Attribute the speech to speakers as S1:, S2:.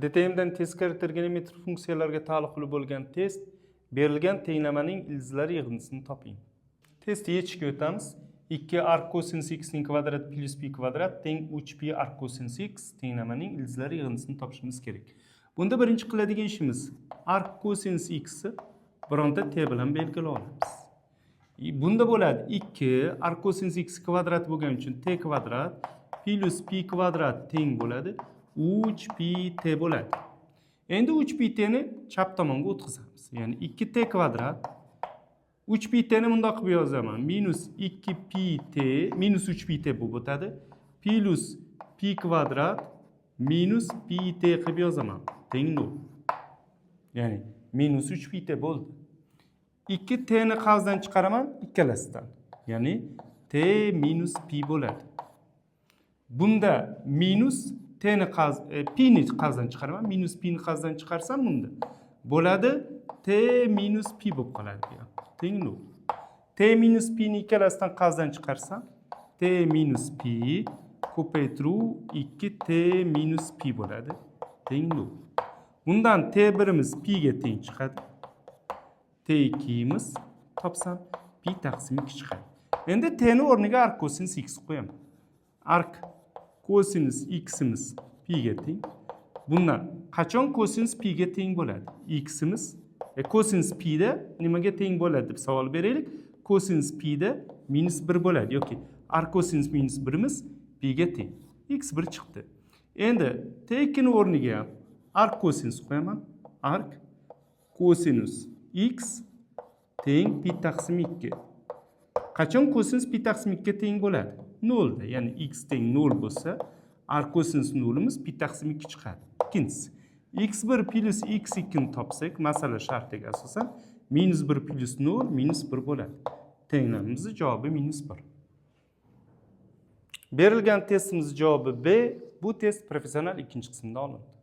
S1: DTM'dan teskari trigonometrik funksiyalarga taalluqli bo'lgan test berilgan tenglamaning ildizlari yig'indisini toping. Testni yechishga o'tamiz. 2 arc cosinus x ning kvadrati plus pi kvadrat teng 3pi arc cosinus x tenglamaning ildizlari yig'indisini topishimiz kerak. Bunda birinchi qiladigan ishimiz arc cosinus x bironta t bilan belgilab olamiz. Bunda bo'ladi 2 arc cosinus x kvadrat bo'lgani uchun t kvadrat plus pi kvadrat teng bo'ladi 3pi t bo'ladi. Endi 3pi t ni chap tomonga o'tkazamiz. Ya'ni 2t kvadrat 3pi t ni bundoq qilib yozaman. Minus 2pi t minus 3pi t bo'lib o'tadi. Plus pi kvadrat minus pi t qilib yozaman. Teng 0. Ya'ni minus 3pi t bo'ldi. 2t ni qavsdan chiqaraman ikkalasidan. Ya'ni t minus pi bo'ladi. Bunda minus t ni pi ni qavsdan chiqaraman, minus pi ni qavsdan chiqarsam bunda bo'ladi t minus pi bo'lib qoladi. Teng 0. T minus pi ni ikkalasidan qavsdan chiqarsam t minus pi ko'paytiruv 2t minus pi bo'ladi. Teng 0. Bundan t1imiz pi ga teng chiqadi. T2imiz topsam pi taqsim 2 chiqadi. Endi t ni o'rniga arc cosinus x qo'yaman. Arc cosinus x'imiz pi ga teng. Bundan qachon cosinus pi ga teng bo'ladi? X'imiz cosinus pi da nimaga teng bo'ladi deb savol beraylik. Cosinus pi da minus 1 bo'ladi yoki arc cosinus minus 1imiz pi ga teng. x1 chiqdi. Endi t2 ni o'rniga ham arc cosinus qo'yaman. Arc cosinus x teng pi taqsim 2. Qachon cosinus pi taqsim 2 ga teng bo'ladi? 0 da. Ya'ni x teng 0 bo'lsa, arc cosinus 0imiz pi taqsim 2 chiqadi. Ikkinchisi, x1 plus x2 ni topsak, masala shartiga asosan minus 1 plus 0 minus 1 bo'ladi. Tenglamamizning javobi minus 1. Berilgan testimizning javobi B. Bu test professional ikkinchi qismida olindi.